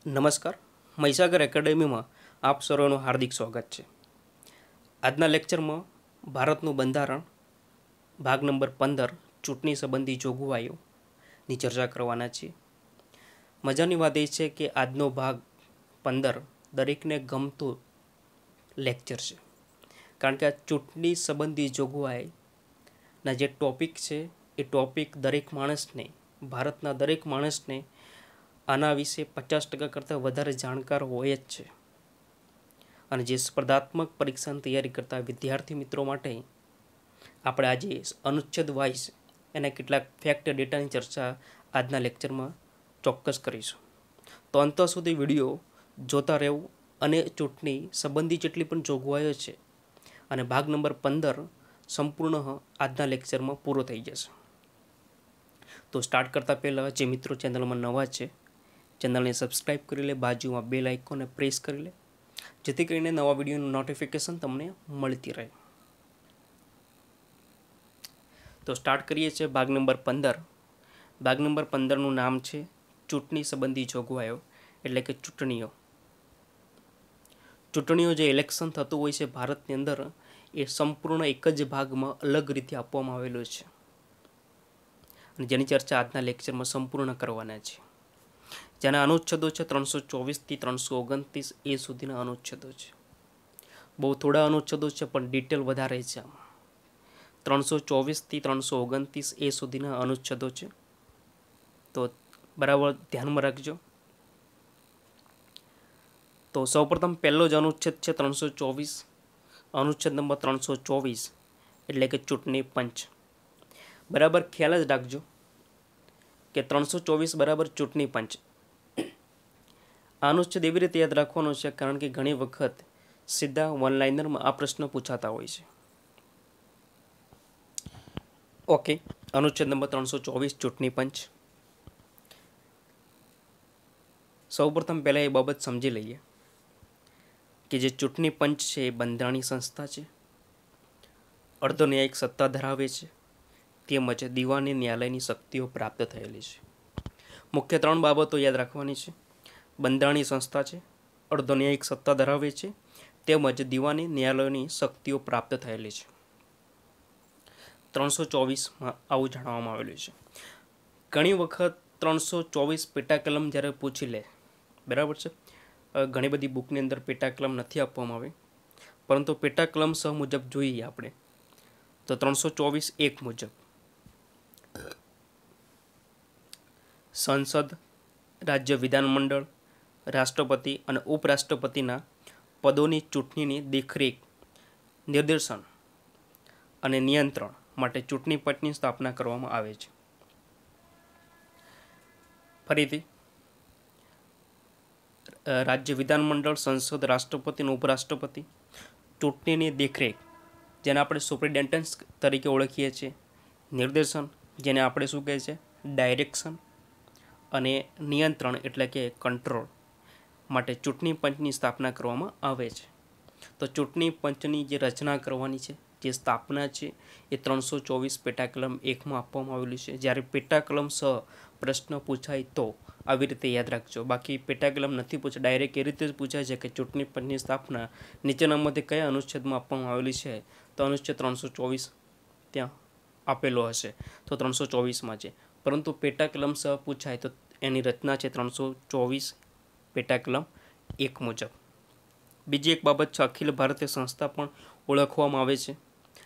નમસ્કાર. મહીસાગર એકેડેમીમાં આપ સર્વનું હાર્દિક સ્વાગત છે. આજના લેક્ચરમાં ભારતનું બંધારણ ભાગ નંબર 15 ચૂંટણી સંબંધી જોગવાઈઓની ચર્ચા કરવાના છીએ. મજાની વાત એ છે કે આજનો ભાગ 15 દરેકને ગમતો લેક્ચર છે, કારણ કે આ ચૂંટણી સંબંધી જોગવાઈના જે ટોપિક છે એ ટોપિક દરેક માણસને, ભારતના દરેક માણસને આના વિશે 50% કરતાં વધારે જાણકાર હોય જ છે. અને જે સ્પર્ધાત્મક પરીક્ષાની તૈયારી કરતા વિદ્યાર્થી મિત્રો માટે આપણે આજે અનુચ્છેદ વાઇઝ એના કેટલાક ફેક્ટ ડેટાની ચર્ચા આજના લેક્ચરમાં ચોક્કસ કરીશું. તો અંત સુધી વિડીયો જોતા રહેવું અને ચૂંટણી સંબંધી જેટલી પણ જોગવાઈઓ છે અને ભાગ નંબર 15 સંપૂર્ણ આજના લેક્ચરમાં પૂરો થઈ જશે. તો સ્ટાર્ટ કરતાં પહેલાં જે મિત્રો ચેનલમાં નવા છે, ચેનલને સબસ્ક્રાઇબ કરી લે, બાજુમાં બેલ આઇકોનને પ્રેસ કરી લે, જેથી કરીને નવા વિડીયોનું નોટિફિકેશન તમને મળતી રહે. તો સ્ટાર્ટ કરીએ છીએ ભાગ નંબર 15. ભાગ નંબર 15નું નામ છે ચૂંટણી સંબંધી જોગવાઈઓ, એટલે કે ચૂંટણીઓ. ચૂંટણીઓ જે ઇલેક્શન થતું હોય છે ભારતની અંદર, એ સંપૂર્ણ એક જ ભાગમાં અલગ રીતે આપવામાં આવેલો છે અને જેની ચર્ચા આજના લેક્ચરમાં સંપૂર્ણ કરવાના છે. જેના અનુચ્છેદો છે 324થી 329 એ સુધીના અનુચ્છેદો છે. બહુ થોડા અનુચ્છેદો છે પણ ડિટેલ વધારે છે. આમાં 324થી 329 એ સુધીના અનુચ્છેદો છે, તો બરાબર ધ્યાનમાં રાખજો. તો સૌપ્રથમ પહેલો જ અનુચ્છેદ છે 324, અનુચ્છેદ નંબર 324 એટલે કે ચૂંટણી પંચ. બરાબર ખ્યાલ જ રાખજો કે 324 બરાબર ચૂંટણી પંચ. આ અનુચ્છેદ એવી રીતે યાદ રાખવાનો છે કારણ કે ઘણી વખત સીધા વન લાઇનરમાં આ પ્રશ્ન પૂછાતા હોય છે. ઓકે, અનુચ્છેદ નંબર 324 ચૂંટણી પંચ. સૌપ્રથમ પહેલાં એ બાબત સમજી લઈએ કે જે ચૂંટણી પંચ છે એ બંધારણીય સંસ્થા છે, અર્ધન્યાયિક સત્તા ધરાવે છે, તેમજ દીવાની ન્યાયાલયની શક્તિઓ પ્રાપ્ત થયેલી છે. મુખ્ય 3 બાબતો યાદ રાખવાની છે. બંધારણીય સંસ્થા છે, અર્ધન્યાયિક સત્તા ધરાવે છે, તેમજ દીવાની ન્યાયાલયોની શક્તિઓ પ્રાપ્ત થયેલી છે. 324માં આવું જણાવવામાં આવેલું છે. ઘણી વખત 324 પેટા કલમ જ્યારે પૂછી લે, બરાબર છે, ઘણી બધી બુકની અંદર પેટા કલમ નથી આપવામાં આવી, પરંતુ પેટા કલમ સ મુજબ જોઈએ આપણે તો 324(1) મુજબ સંસદ, રાજ્ય વિધાનમંડળ, રાષ્ટ્રપતિ અને ઉપરાષ્ટ્રપતિના પદોની ચૂંટણીની દેખરેખ, નિર્દેશન અને નિયંત્રણ માટે ચૂંટણી પંચની સ્થાપના કરવામાં આવે છે. ફરીથી, રાજ્ય વિધાનમંડળ, સંસદ, રાષ્ટ્રપતિ અને ઉપરાષ્ટ્રપતિ ચૂંટણીની દેખરેખ, જેને આપણે સુપ્રિન્ટેન્ડન્ટ તરીકે ઓળખીએ છીએ, નિર્દેશન, જેને આપણે શું કહે છે, ડાયરેક્શન, અને નિયંત્રણ એટલે કે કંટ્રોલ માટે ચૂંટણી પંચની સ્થાપના કરવામાં આવે છે. તો ચૂંટણી પંચની જે રચના કરવાની છે, જે સ્થાપના છે, એ 324 પેટા કલમ 1માં આપવામાં આવેલું છે. જ્યારે પેટા કલમ સ પ્રશ્ન પૂછાય તો આવી રીતે યાદ રાખજો, બાકી પેટા કલમ નથી પૂછાય, ડાયરેક્ટ એ રીતે જ પૂછાય છે કે ચૂંટણી પંચની સ્થાપના નીચેનામાંથી કયા અનુચ્છેદમાં આપવામાં આવેલી છે, તો અનુચ્છેદ 324 ત્યાં આપેલો હશે, તો 324માં છે. પરંતુ પેટા કલમ સ પૂછાય તો એની રચના છે 324 પેટા કલમ 1 મુજબ. બીજી એક બાબત છે, અખિલ ભારતીય સંસ્થા પણ ઓળખવામાં આવે છે,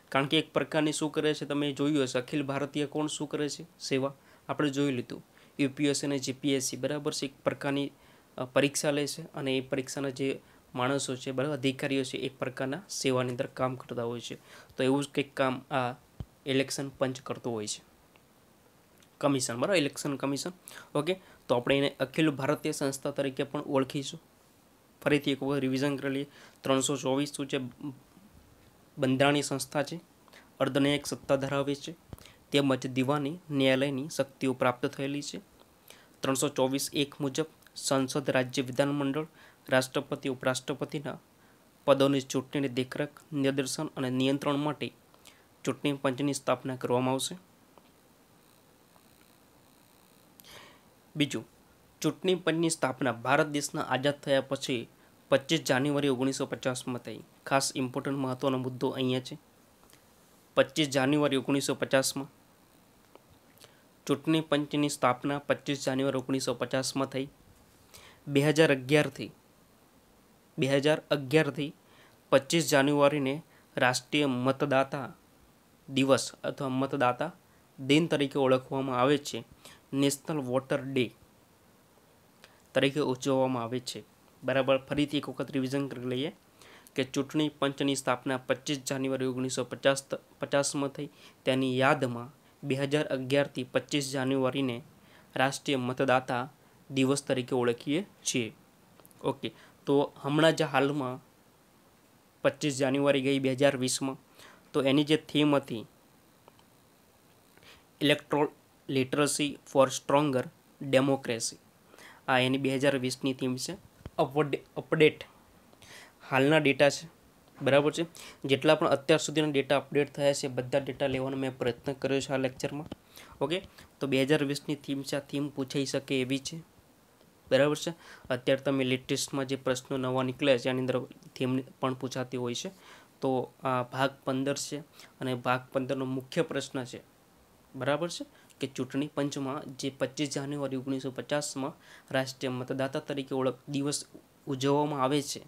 કારણ કે એક પ્રકારની શું કરે છે, તમે જોયું હશે, અખિલ ભારતીય કોણ શું કરે છે, સેવા. આપણે જોઈ લીધું યુપીએસસી અને જીપીએસસી, બરાબર છે, એક પ્રકારની પરીક્ષા લે છે અને એ પરીક્ષાના જે માણસો છે, બરાબર, અધિકારીઓ છે, એક પ્રકારના સેવાની અંદર કામ કરતા હોય છે. તો એવું જ કંઈક કામ આ ઇલેક્શન પંચ કરતો હોય છે, કમિશન, બરાબર, ઇલેક્શન કમિશન. ઓકે, તો આપણે એને અખિલ ભારતીય સંસ્થા તરીકે પણ ઓળખીશું. ફરીથી એક વખત રિવિઝન કરી લઈએ. 324 શું છે, બંધારણીય સંસ્થા છે, અર્ધન્યાયિક સત્તા ધરાવે છે, તેમજ દીવાની ન્યાયાલયની શક્તિઓ પ્રાપ્ત થયેલી છે. 324(1) મુજબ સંસદ, રાજ્ય વિધાનમંડળ, રાષ્ટ્રપતિ, ઉપરાષ્ટ્રપતિના પદોની ચૂંટણીની દેખરેખ, નિર્દેશન અને નિયંત્રણ માટે ચૂંટણી પંચની સ્થાપના કરવામાં આવશે. બીજું, ચૂંટણી પંચની સ્થાપના ભારત દેશના આઝાદ થયા પછી 25 જાન્યુઆરી 1950માં થઈ. ખાસ ઇમ્પોર્ટન્ટ મહત્વનો મુદ્દો અહીંયા છે. 25 જાન્યુઆરી 1950માં ચૂંટણી પંચની સ્થાપના 25 જાન્યુઆરી 1950માં થઈ. 2011થી 25 જાન્યુઆરીને રાષ્ટ્રીય મતદાતા દિવસ અથવા મતદાતા દિન તરીકે ઓળખવામાં આવે છે. નેશનલ વોટર ડે તરીકે ઉજવવામાં આવે છે. બરાબર, ફરીથી એક વખત રિવિઝન કરી લઈએ કે ચૂંટણી પંચની સ્થાપના 25 જાન્યુઆરી 1950માં થઈ. તેની યાદમાં 2011થી 25 જાન્યુઆરીને રાષ્ટ્રીય મતદાતા દિવસ તરીકે ઓળખીએ છીએ. ઓકે, તો હમણાં જે હાલમાં 25 જાન્યુઆરી ગઈ 2020માં, તો એની જે થીમ હતી electoral literacy for stronger democracy, આ એની 2020ની થીમ છે. અપડેટ હાલના ડેટા છે. બરાબર છે, જેટલા પણ અત્યાર સુધીના ડેટા અપડેટ થયા છે બધા ડેટા લેવાનો મેં પ્રયત્ન કર્યો છે આ લેક્ચરમાં. ઓકે, તો 2020ની થીમ છે. આ થીમ પૂછાઈ શકે એવી છે. બરાબર છે, અત્યારે તમે લેટેસ્ટમાં જે પ્રશ્નો નવા નીકળ્યા છે એની અંદર થીમ પણ પૂછાતી હોય છે. તો આ ભાગ 15 છે અને ભાગ 15નો મુખ્ય પ્રશ્ન છે. બરાબર છે કે ચૂંટણી પંચમાં જે 25 જાન્યુઆરી 1950માં રાષ્ટ્રીય મતદાતા તરીકે દિવસ ઉજવવામાં આવે છે,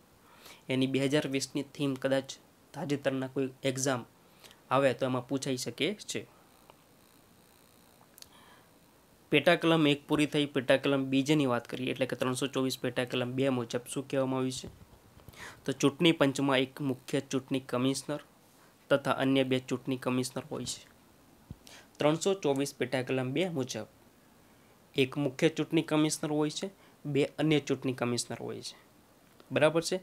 એની 2020ની થીમ કદાચ તાજેતરના કોઈ એક્ઝામ આવે તો એમાં પૂછાઈ શકે છે. પેટાકલમ 1 પૂરી થઈ. પેટાકલમ 2ની વાત કરીએ એટલે કે 324 પેટાકલમ 2 મુજબ શું કહેવામાં આવ્યું છે? તો ચૂંટણી પંચમાં એક મુખ્ય ચૂંટણી કમિશનર તથા અન્ય 2 ચૂંટણી કમિશનર હોય છે. 324 પેટાકલમ 2 મુજબ એક મુખ્ય ચૂંટણી કમિશનર હોય છે, 2 અન્ય ચૂંટણી કમિશનર હોય છે. બરાબર છે.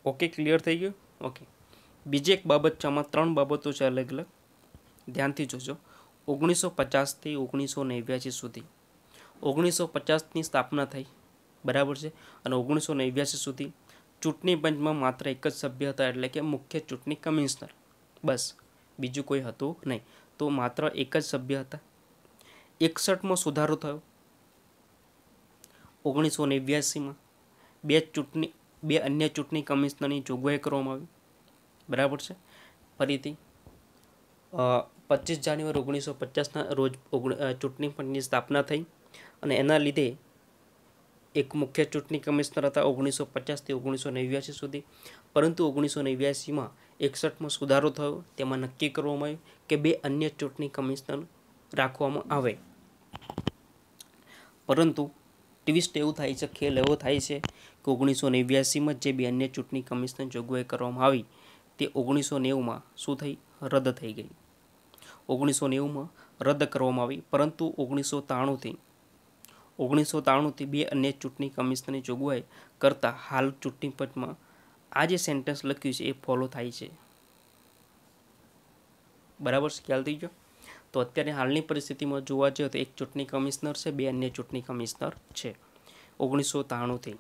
ઓકે, ક્લિયર થઈ ગયું? ઓકે, બીજી એક બાબત છે, આમાં 3 બાબતો છે અલગ અલગ, ધ્યાનથી જોજો. 1950થી 1989 સુધી 1950ની સ્થાપના થઈ. બરાબર છે, અને 1989 સુધી ચૂંટણી પંચમાં માત્ર એક જ સભ્ય હતા, એટલે કે મુખ્ય ચૂંટણી કમિશનર. બસ, બીજું કોઈ હતું નહીં. તો માત્ર એક જ સભ્ય હતા. 61માં સુધારો થયો. 1989માં બે અન્ય ચૂંટણી કમિશનરની જોગવાઈ કરવામાં આવી. બરાબર છે. ફરીથી 25 જાન્યુઆરી 1950ના રોજ ચૂંટણી પંચની સ્થાપના થઈ અને એના લીધે એક મુખ્ય ચૂંટણી કમિશનર હતા 1950થી 1989 સુધી. પરંતુ 1989માં 61માં સુધારો થયો. તેમાં નક્કી કરવામાં આવ્યું કે 2 અન્ય ચૂંટણી કમિશનર રાખવામાં આવે. પરંતુ ટ્વિસ્ટ એવું થાય છે, ખેલ એવો થાય છે કે 1989માં જે 2 અન્ય ચૂંટણી કમિશનર જોગવાઈ કરવામાં આવી તે 1990માં શું થઈ? રદ થઈ ગઈ. 1990માં રદ કરવામાં આવી. પરંતુ 1993થી 2 અન્ય ચૂંટણી કમિશનરની જોગવાઈ કરતાં હાલ ચૂંટણી પંચમાં આ જે સેન્ટેન્સ લખ્યું છે એ ફોલો થાય છે. બરાબર છે, ખ્યાલ થઈ ગયો? તો અત્યારે હાલની પરિસ્થિતિમાં જોવા જઈએ તો એક ચૂંટણી કમિશનર છે, 2 અન્ય ચૂંટણી કમિશનર છે 1993થી.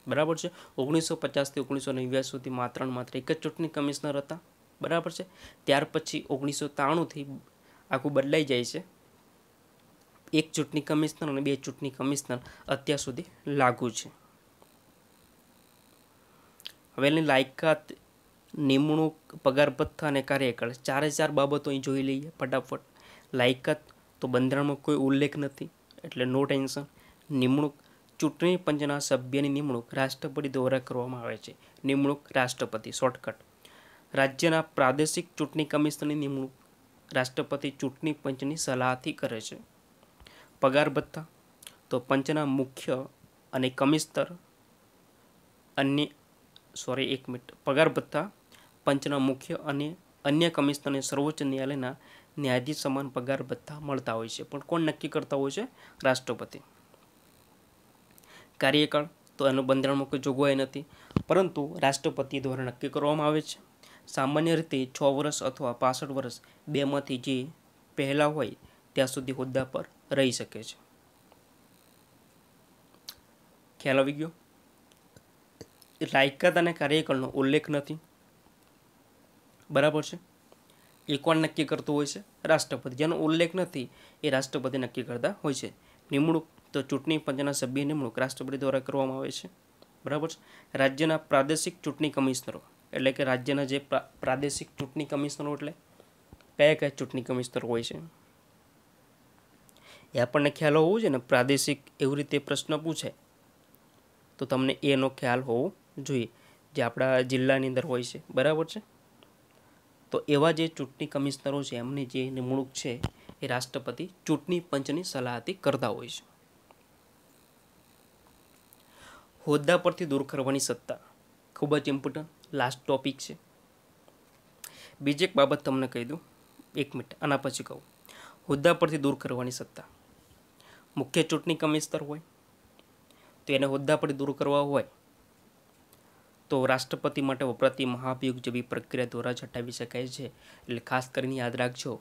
બરાબર છે. 1950થી 1989 સુધી માત્ર એક જ ચૂંટણી કમિશનર હતા. બરાબર છે. ત્યાર પછી 1993થી આખું બદલાઈ જાય છે. એક ચૂંટણી કમિશનર અને 2 ચૂંટણી કમિશનર અત્યાર સુધી લાગુ છે. હવે એની લાયકાત, નિમણૂક, પગાર ભથ્થા અને કાર્યકાળ 4 બાબતો અહીં જોઈ લઈએ ફટાફટ. લાયકાત તો બંધારણમાં કોઈ ઉલ્લેખ નથી એટલે નો ટેન્શન. નિમણૂક, ચૂંટણી પંચના સભ્યની નિમણૂક રાષ્ટ્રપતિ દ્વારા કરવામાં આવે છે. નિમણૂક રાષ્ટ્રપતિ, શોર્ટકટ. રાજ્યના પ્રાદેશિક ચૂંટણી કમિશનરની નિમણૂક રાષ્ટ્રપતિ ચૂંટણી પંચની સલાહથી કરે છે. પગાર ભથ્થા તો પંચના મુખ્ય અને કમિશનર પગાર ભથ્થા પંચના મુખ્ય અને અન્ય કમિશનરને સર્વોચ્ચ ન્યાયાલયના ન્યાયાધીશ સમાન પગાર ભથ્થા મળતા હોય છે. પણ કોણ નક્કી કરતા હોય છે? રાષ્ટ્રપતિ. કાર્યકાળ તો એનો બંધારણમાં કોઈ જોગવાઈ નથી, પરંતુ રાષ્ટ્રપતિ દ્વારા નક્કી કરવામાં આવે છે. સામાન્ય રીતે 6 વર્ષ અથવા 65 વર્ષ, બેમાંથી જે પહેલા હોય ત્યાં સુધી હોદ્દા પર રહી શકે છે. ખ્યાલ આવી ગયો? લાયકાત અને કાર્યકાળનો ઉલ્લેખ નથી. બરાબર છે. એ કોણ નક્કી કરતું હોય છે? રાષ્ટ્રપતિ. જેનો ઉલ્લેખ નથી એ રાષ્ટ્રપતિ નક્કી કરતા હોય છે. નિમણૂક તો ચૂંટણી પંચના સભ્યની નિમણૂક રાષ્ટ્રપતિ દ્વારા કરવામાં આવે છે. બરાબર છે. રાજ્યના પ્રાદેશિક ચૂંટણી કમિશનરો એટલે કે રાજ્યના જે પ્રાદેશિક ચૂંટણી કમિશનરો એટલે કયા કયા ચૂંટણી કમિશનર હોય છે એ આપણને ખ્યાલ હોવો જોઈએ ને. પ્રાદેશિક એવી રીતે પ્રશ્ન પૂછે તો તમને એનો ખ્યાલ હોવો જોઈએ, જે આપણા જિલ્લાની અંદર હોય છે. બરાબર છે. તો એવા જે ચૂંટણી કમિશનરો છે એમની જે નિમણૂક છે એ રાષ્ટ્રપતિ ચૂંટણી પંચની સલાહથી કરતા હોય છે. હોદ્દા પરથી દૂર કરવાની સત્તા ખૂબ જ ઇમ્પોર્ટન્ટ લાસ્ટ ટોપિક છે. બીજી એક બાબત તમને કહી દઉં, 1 મિનિટ આના પછી કહું. હોદ્દા પરથી દૂર કરવાની સત્તા મુખ્ય ચૂંટણી કમિશનર હોય તો એને હોદ્દા પરથી દૂર કરવા હોય તો રાષ્ટ્રપતિ માટે વપરાતી મહાભિયોગ જેવી પ્રક્રિયા દ્વારા જ હટાવી શકાય છે. એટલે ખાસ કરીને યાદ રાખજો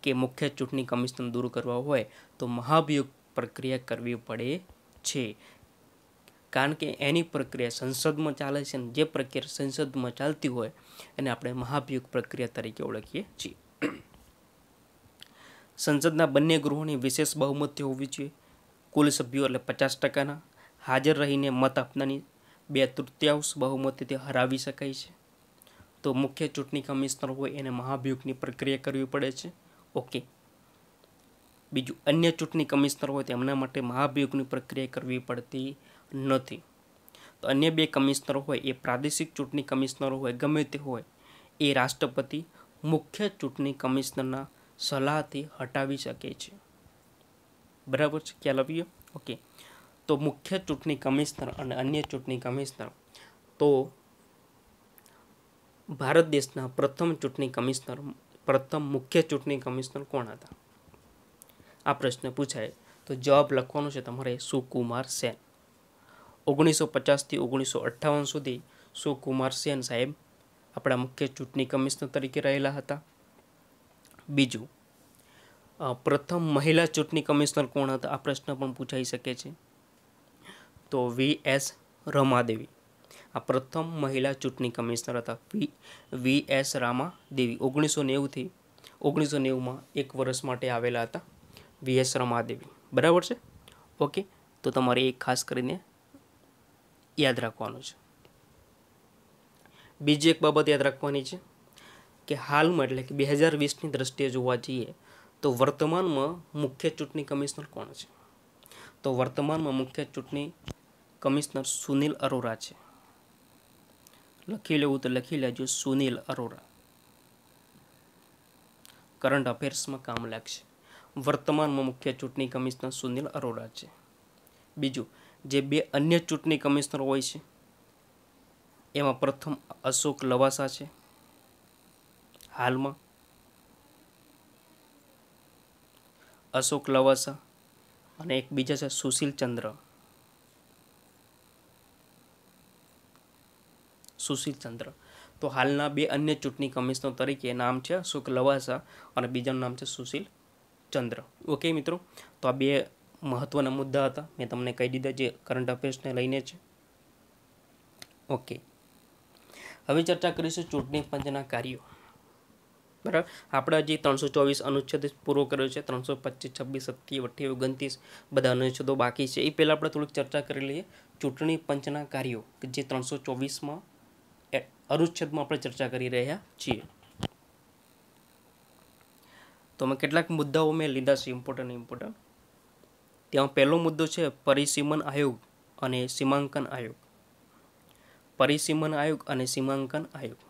કે મુખ્ય ચૂંટણી કમિશનર દૂર કરવા હોય તો મહાભિયોગ પ્રક્રિયા કરવી પડે છે. કારણ કે એની પ્રક્રિયા સંસદમાં ચાલે છે અને જે પ્રક્રિયા સંસદમાં ચાલતી હોય એને આપણે મહાભિયોગ પ્રક્રિયા તરીકે ઓળખીએ છીએ. સંસદના બંને ગૃહોની વિશેષ બહુમતી હોવી જોઈએ. કુલ સભ્યો એટલે 50%ના હાજર રહીને મત આપનારની 2/3 બહુમતીથી હરાવી શકાય છે. તો મુખ્ય ચૂંટણી કમિશનર હોય એને મહાભિયોગની પ્રક્રિયા કરવી પડે છે. ઓકે. બીજું, અન્ય ચૂંટણી કમિશનર હોય તો એમના માટે મહાભિયોગની પ્રક્રિયા કરવી પડતી નથી. તો અન્ય 2 કમિશનર હોય એ પ્રાદેશિક ચૂંટણી કમિશનર હોય ગમે તે હોય એ રાષ્ટ્રપતિ મુખ્ય ચૂંટણી કમિશનરના સલાહથી હટાવી શકે છે. બરાબર છે, ખ્યાલ આવી ગયો? ઓકે. તો મુખ્ય ચૂંટણી કમિશનર અને અન્ય ચૂંટણી કમિશનર, તો ભારત દેશના પ્રથમ મુખ્ય ચૂંટણી કમિશનર કોણ હતા? આ પ્રશ્ન પૂછાય તો જવાબ લખવાનો છે તમારે સુકુમાર સેન. 1950 થી 1958 સુધી સુકુમાર સેન સાહેબ આપણા મુખ્ય ચૂંટણી કમિશનર તરીકે રહેલા હતા. બીજું, પ્રથમ મહિલા ચૂંટણી કમિશનર કોણ હતા? આ પ્રશ્ન પણ પૂછાઈ શકે છે. તો V.S. રમાદેવી આ પ્રથમ મહિલા ચૂંટણી કમિશનર હતા. V.S. રમાદેવી 1990 થી 1990માં 1 વર્ષ માટે આવેલા હતા V.S. રમાદેવી. બરાબર છે. ઓકે. તો તમારે એ ખાસ કરીને યાદ રાખવાનું છે. બીજી એક બાબત યાદ રાખવાની છે કે હાલમાં એટલે કે 2020ની દ્રષ્ટિએ જોવા જઈએ તો વર્તમાનમાં મુખ્ય ચૂંટણી કમિશનર કોણ છે? તો વર્તમાનમાં મુખ્ય ચૂંટણી કમિશનર સુનિલ અરોરા છે. લખી લેવું તો લખી લેજો, સુનિલ અરોરા. કરંટ અફેર્સમાં કામ લાગશે. વર્તમાનમાં મુખ્ય ચૂંટણી કમિશનર સુનિલ અરોરા છે. બીજું, જે 2 અન્ય ચૂંટણી કમિશનર હોય છે એમાં પ્રથમ અશોક લવાસા છે હાલમાં. અશોક લવાસા અને એક બીજા છે સુશીલ ચંદ્ર. તો હાલના 2 અન્ય ચૂંટણી કમિશનર તરીકે નામ છે અશોક લવાસા અને બીજાનું નામ છે સુશીલ ચંદ્ર. ઓકે મિત્રો, તો આ 2 મહત્વના મુદ્દા હતા, મેં તમને કહી દીધા જે કરંટ અફેર્સને લઈને છે. ઓકે. હવે ચર્ચા કરીશું ચૂંટણી પંચના કાર્યો. બરાબર. આપણે જે 324 અનુચ્છેદ પૂરો કર્યો છે, 325, 26, 27, 28, 29 બધા અનુચ્છેદો બાકી છે. એ પહેલાં આપણે થોડીક ચર્ચા કરી લઈએ ચૂંટણી પંચના કાર્યો કે જે 324માં અનુચ્છેદમાં આપણે ચર્ચા કરી રહ્યા છીએ. તો મેં કેટલાક મુદ્દાઓ લીધા છે ઇમ્પોર્ટન્ટ. ત્યાં પહેલો મુદ્દો છે પરિસીમન આયોગ અને સીમાંકન આયોગ. પરિસીમન આયોગ અને સીમાંકન આયોગ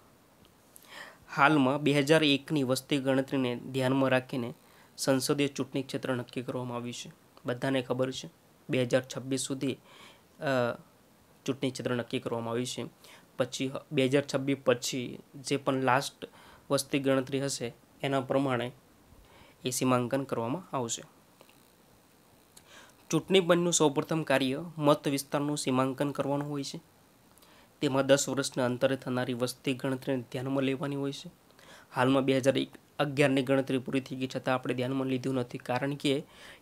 હાલમાં 2001ની વસ્તી ગણતરીને ધ્યાનમાં રાખીને સંસદીય ચૂંટણી ક્ષેત્ર નક્કી કરવામાં આવ્યું છે. બધાને ખબર છે 2026 સુધી ચૂંટણી ક્ષેત્ર નક્કી કરવામાં આવ્યું છે. પછી 2026 પછી જે પણ લાસ્ટ વસ્તી ગણતરી હશે એના પ્રમાણે એ સીમાંકન કરવામાં આવશે. ચૂંટણી પંચનું સૌપ્રથમ કાર્ય મત વિસ્તારનું સીમાંકન કરવાનું હોય છે. તેમાં 10 વર્ષના અંતરે થનારી વસ્તી ગણતરીને ધ્યાનમાં લેવાની હોય છે. હાલમાં 2011ની ગણતરી પૂરી થઈ ગઈ છતાં આપણે ધ્યાનમાં લીધું નથી, કારણ કે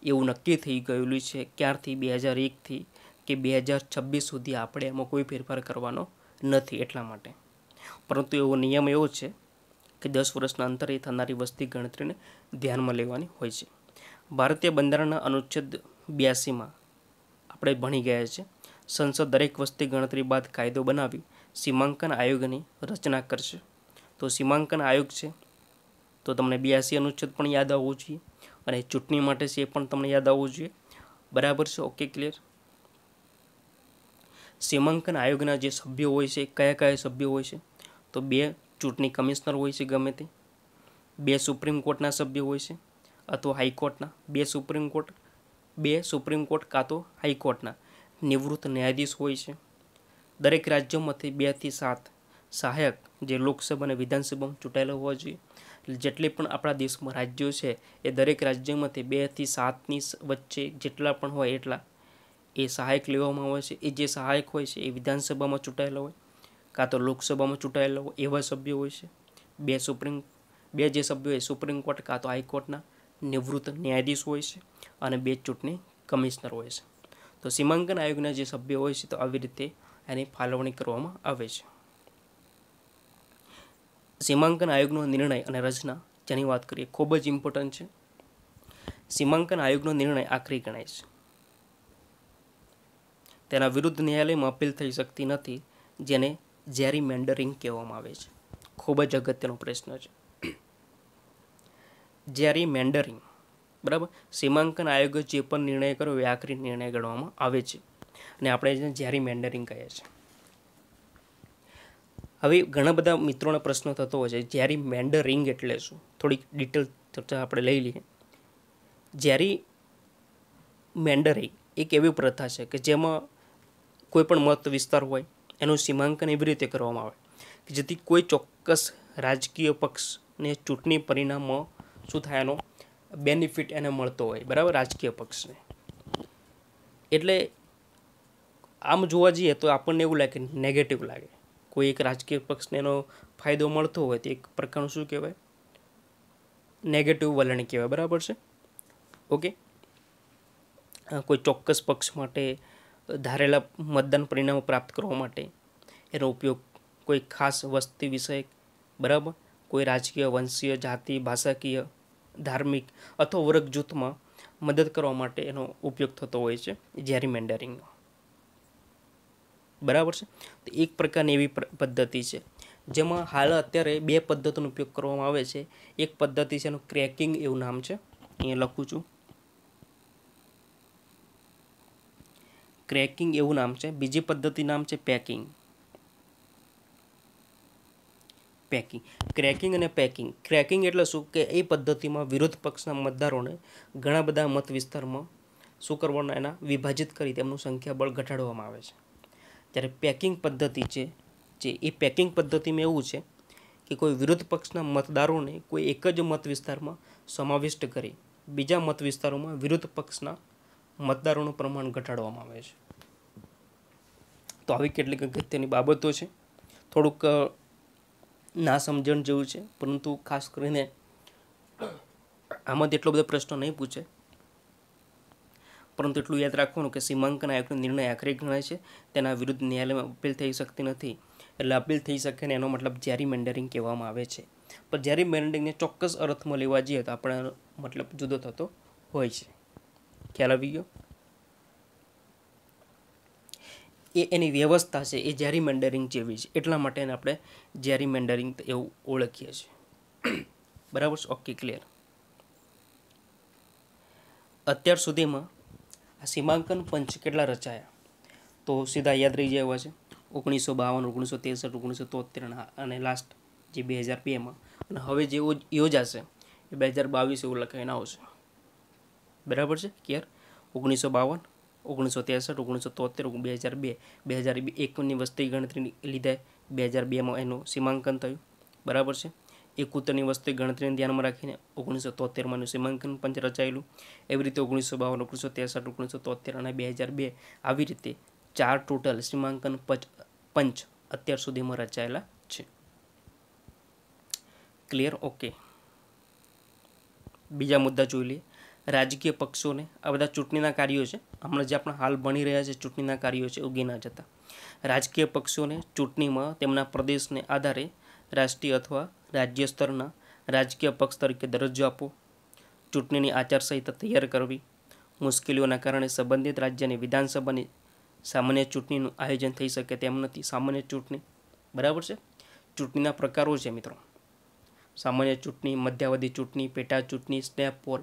એવું નક્કી થઈ ગયેલું છે ક્યારથી 2001થી કે 2026 સુધી આપણે એમાં કોઈ ફેરફાર કરવાનો નથી એટલા માટે. પરંતુ એવો નિયમ એવો છે કે 10 વર્ષના અંતરે થનારી વસ્તી ગણતરીને ધ્યાનમાં લેવાની હોય છે. ભારતીય બંધારણના અનુચ્છેદ 1982માં આપણે ભણી ગયા છે. સંસદ દરેક વસ્તી ગણતરી બાદ કાયદો બનાવી સીમાંકન આયોગની રચના કરશે. તો સીમાંકન આયોગ છે તો તમને 82 અનુચ્છેદ પણ યાદ આવવું જોઈએ અને ચૂંટણી માટે છે એ પણ તમને યાદ આવવું જોઈએ. બરાબર છે? Okay, clear. સીમાંકન આયોગના જે સભ્યો હોય છે કયા કયા સભ્યો હોય છે? તો 2 ચૂંટણી કમિશનર હોય છે ગમે તે, 2 સુપ્રીમ કોર્ટના સભ્યો હોય છે અથવા હાઈકોર્ટના, 2 સુપ્રીમ કોર્ટ કાં તો હાઈકોર્ટના નિવૃત્ત ન્યાયાધીશ હોય છે. દરેક રાજ્યોમાંથી 2 થી 7 સહાયક જે લોકસભા અને વિધાનસભામાં ચૂંટાયેલા હોવા જોઈએ. જેટલી પણ આપણા દેશમાં રાજ્યો છે એ દરેક રાજ્યમાંથી 2 થી 7ની વચ્ચે જેટલા પણ હોય એટલા એ સહાયક લેવામાં આવે છે. એ જે સહાયક હોય છે એ વિધાનસભામાં ચૂંટાયેલા હોય કાં તો લોકસભામાં ચૂંટાયેલા હોય એવા સભ્યો હોય છે. 2 જે સભ્યો એ સુપ્રીમ કોર્ટ કાં તો હાઈકોર્ટના નિવૃત્ત ન્યાયાધીશ હોય છે અને 2 ચૂંટણી કમિશનર હોય છે. તો સીમાંકન આયોગના જે સભ્યો હોય છે તો આવી રીતે એની ફાળવણી કરવામાં આવે છે. સીમાંકન આયોગનો નિર્ણય અને રચના જેની વાત કરીએ ખૂબ જ ઇમ્પોર્ટન્ટ છે. સીમાંકન આયોગનો નિર્ણય આખરી ગણાય છે. તેના વિરુદ્ધ ન્યાયાલયમાં અપીલ થઈ શકતી નથી, જેને જેરી મેન્ડરિંગ કહેવામાં આવે છે. ખૂબ જ અગત્યનો પ્રશ્ન છે. જેરી મેન્ડરિંગ, બરાબર. સીમાંકન આયોગે જે પણ નિર્ણય કર્યો એ આખરી નિર્ણય ગણવામાં આવે છે અને આપણે જેને જેરી મેન્ડરિંગ કહીએ છીએ. હવે ઘણા બધા મિત્રોને પ્રશ્ન થતો હોય છે જેરી મેન્ડરિંગ એટલે શું? થોડીક ડિટેલ ચર્ચા આપણે લઈ લઈએ. જેરી મેન્ડરિંગ એક એવી પ્રથા છે કે જેમાં કોઈ પણ મત વિસ્તાર હોય એનું સીમાંકન એવી રીતે કરવામાં આવે કે જેથી કોઈ ચોક્કસ રાજકીય પક્ષને ચૂંટણી પરિણામમાં શું થાય એનો બેનિફિટ એને મળતો હોય, બરાબર, રાજકીય પક્ષને. એટલે આમ જોવા જઈએ તો આપણને એવું લાગે નેગેટિવ લાગે. કોઈ એક રાજકીય પક્ષને એનો ફાયદો મળતો હોય તો એક પ્રકારનું શું કહેવાય? નેગેટિવ વલણ કહેવાય, બરાબર છે? ઓકે. કોઈ ચોક્કસ પક્ષ માટે ધારેલા મતદાન પરિણામો પ્રાપ્ત કરવા માટે એનો ઉપયોગ કોઈ ખાસ વસ્તી વિષયક, બરાબર, કોઈ રાજકીય, વંશીય, જાતિ, ભાષાકીય, ધાર્મિક અથવા વર્ગ જૂથમાં મદદ કરવા માટે એનો ઉપયોગ થતો હોય છે જેરી મેન્ડરિંગનો. બરાબર છે? તો એક પ્રકારની એવી પદ્ધતિ છે જેમાં હાલ અત્યારે 2 પદ્ધતિનો ઉપયોગ કરવામાં આવે છે. એક પદ્ધતિ છે એનું ક્રેકિંગ એવું નામ છે, અહીંયા લખું છું, ક્રેકિંગ એવું નામ છે. બીજી પદ્ધતિ નામ છે પેકિંગ. ક્રેકિંગ અને પેકિંગ. ક્રેકિંગ એટલે શું કે એ પદ્ધતિમાં વિરોધ પક્ષના મતદારોને ઘણા બધા મત વિસ્તારમાં શું કરવાના, એના વિભાજિત કરી તેમનું સંખ્યાબળ ઘટાડવામાં આવે છે. જ્યારે પેકિંગ પદ્ધતિ છે એ પેકિંગ પદ્ધતિમાં એવું છે કે કોઈ વિરોધ પક્ષના મતદારોને કોઈ એક જ મત વિસ્તારમાં સમાવિષ્ટ કરી બીજા મત વિસ્તારોમાં વિરોધ પક્ષના મતદારોનું પ્રમાણ ઘટાડવામાં આવે છે. તો આવી કેટલીક અગત્યની બાબતો છે. થોડુંક ના સમજણ જેવું છે, પરંતુ ખાસ કરીને આમાંથી એટલો બધો પ્રશ્ન નહીં પૂછે, પરંતુ એટલું યાદ રાખવાનું કે સીમાંકન આયોગનો નિર્ણય આખરી ગણાય છે. તેના વિરુદ્ધ ન્યાયાલયમાં અપીલ થઈ શકતી નથી. એટલે અપીલ થઈ શકે ને એનો મતલબ જેરી મેન્ડરિંગ કહેવામાં આવે છે. પણ જેરી મેન્ડરિંગને ચોક્કસ અર્થમાં લેવા જઈએ તો આપણને મતલબ જુદો થતો હોય છે. ખ્યાલ આવી ગયો? એ એની વ્યવસ્થા છે એ જેરી મેન્ડરિંગ જેવી છે, એટલા માટે એને આપણે જેરી મેન્ડરિંગ એવું ઓળખીએ છીએ. બરાબર છે? Okay, clear. અત્યાર સુધીમાં આ સીમાંકન પંચ કેટલા રચાયા? તો સીધા યાદ રહી જાય એવા છે 1952, 1963, 1973 અને લાસ્ટ જે 2002માં. અને હવે જે યોજાશે એ 2022 એવું લખાઈને આવશે. બરાબર છે? ક્લિયર. 1952, 1963, 1973, 2002, 2001ની વસ્તી ગણતરી લીધે 2002માં એનું સીમાંકન થયું. બરાબર છે? 71ની વસ્તી ગણતરીને ધ્યાનમાં રાખીને 1973માં એનું સીમાંકન પંચ રચાયેલું. એવી રીતે 1952, 1963, 1973 અને 2002 આવી રીતે 4 ટોટલ સીમાંકન પંચ અત્યાર સુધીમાં રચાયેલા છે. ક્લિયર? ઓકે. બીજા મુદ્દા જોઈ લઈએ. રાજકીય પક્ષોને આ બધા ચૂંટણીના કાર્યો છે, હમણાં જે આપણે હાલ ભણી રહ્યા છે ચૂંટણીના કાર્યો છે, ઉગી ના જતા. રાજકીય પક્ષોને ચૂંટણીમાં તેમના પ્રદેશને આધારે રાષ્ટ્રીય અથવા રાજ્ય સ્તરના રાજકીય પક્ષ તરીકે દરજ્જો આપવો, ચૂંટણીની આચારસંહિતા તૈયાર કરવી, મુશ્કેલીઓના કારણે સંબંધિત રાજ્યની વિધાનસભાની સામાન્ય ચૂંટણીનું આયોજન થઈ શકે તેમ નથી. સામાન્ય ચૂંટણી બરાબર છે. ચૂંટણીના પ્રકારો છે મિત્રો, સામાન્ય ચૂંટણી, મધ્યાવધિ ચૂંટણી, પેટા ચૂંટણી, સ્નેપ પોલ.